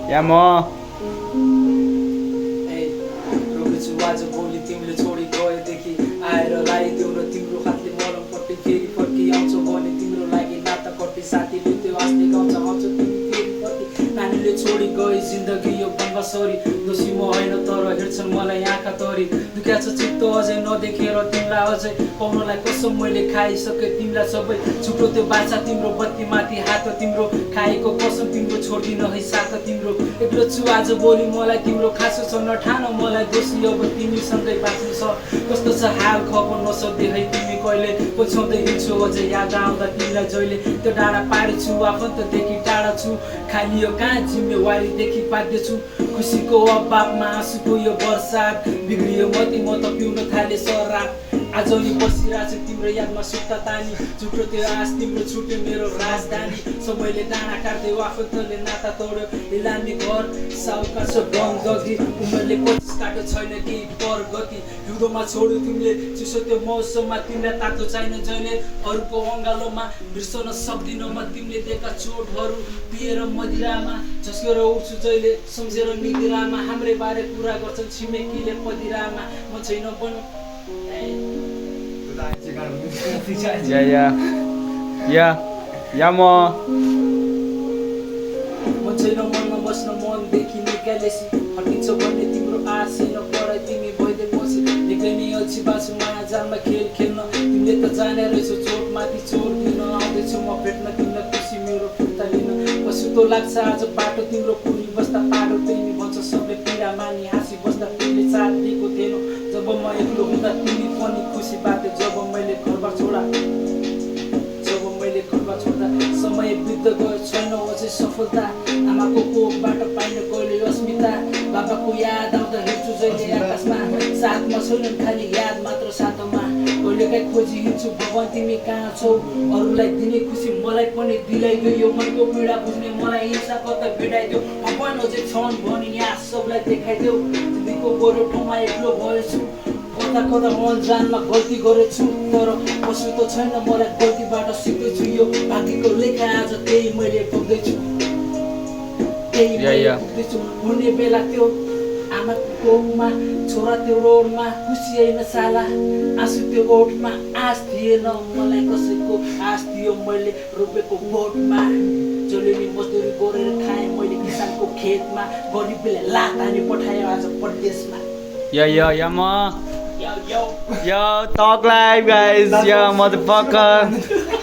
या म रोकेछु आज भोलि तिमीले छोडी गएदेखि आएर लगाइदेऊ र तिम्रो हातले मलम पट्टि फेरि फर्की आउँछौ भने तिम्रो लागि नाता कट्टी साथीले त्यो हाँस्दै गाउँछ आउँछ तिमी फेरि फर्की नानीले छोडी गए जिन्दगी यो बनबसरी दोषी म होइन तर हेर्छन् मलाई आँखा तरी दुख्या छ चित्त अझै नदेखेर तिमीलाई अझै पाउनलाई कसम मैले खाइसकेँ तिमीलाई सबै छुटो त्यो बाछा तिम्रो बत्ती माथि हात तिम्रो खाएको कसम तिम्रो छोड्दिन है साथ तिम्रो एक्लो छु आज भोलि मलाई तिम्रो खासो छ नठान मलाई दोषी अब तिमीसँगै बाँच्नु छ कस्तो छ हाल खबर नसक्दै है तिमी कहिले पछ्याउँदै हिँड्छु अझै याद आउँदा तिमीलाई जहिले त्यो डाँडा पारी छु आफन्तदेखि टाढा छु खाली यो कहाँ जिम्मेवारीदेखि बाध्य छु खुसीको अभावमा आँसुको यो बर्सात बिग्रियो मती म त पिउन थाले शराब आज नि बसिरहेको छु तिम्रो यादमा सुत्ता तानी झुटो त्यो आश तिम्रो छुट्यो मेरो राजधानी समयले डाँडा काट्दै आफन्तले नाता तोड्यो इलामी घर साउका छ गङ्गती उमेरले 25 काट्यो छैन केही परगति हिउँदोमा छोड्यो तिमीले चिसो त्यो मौसममा तिमीलाई तातो चाहिन जहिले अरूको अँगालोमा बिर्सन सक्दिन म तिमीले दिएका चोटहरू पिएर मदिरामा झस्केर उठ्छु जहिले सम्झेर निदिरामा हाम्रै बारे कुरा गर्छन् छिमेकीले पदिरामा म छैन बन या म छैन मनमा बस्न मनदेखि निकालेसी हटिन्छ भन्ने तिम्रो आश छैन पढाइ तिमी भइदिए पछि निकै नै अल्छी बाँच्छु माया जालमा खेल खेल्न तिमीले त जाने रहेछौ चोट माथि चोट दिन आउँदैछु म भेट्न तिमीलाई खुसी मेरो फिर्ता लिन पछुतो लाग्छ आज बाटो तिम्रो पुरी बस्दा पाडो तिमी भन्छ सबले पीडा मानी हाँसी बस्दा तिमीले साथ दिएको थिएन जब म एक्लो हुँदा तिमी पनि खुसी बाट्यो जब मैले घरबार छोड्दा समय वृद्ध गयो छैन अझै सफलता आमाको कोखबाट पाइने कहिले अस्मिता बाबाको याद आउँदा हेर्छु जहिले आकाशमा साथमा छैनन् खालि याद मात्र साथमा कहिलेकाहीँ खोजी हिँड्छु भगवान् तिमी कहाँ छौ अरूलाई दिने खुसी मलाई पनि दिलाइदियो यो मनको पीडा बुझ्ने मलाई हिंसा कतै भेटाइदियो भगवान् अझै छन् भने यहाँ सबलाई देखाइदेऊ जिन्दगीको गोरो ठाउँमा एक्लो भएछु कता कता अनजानमा गल्ती गरेछु तर पशु त छैन मलाई गल्तीबाट सिक्दैछु यो भाग्यको लेखा आज त्यही मैले भोग्दैछु हुने बेला त्यो आमाको कोखमा छोरा त्यो रोडमा खुसी होइन साला आँसु त्यो ओठमा आश थिएन मलाई कसैको आश थियो मैले रोपेको बोटमा जसले नि मजदुरी गरेर खाएँ मैले किसानको खेतमा गरिबले लात हानी पठायो आज परदेशमा या म Yo, talk live, guys. Yo, motherfucker.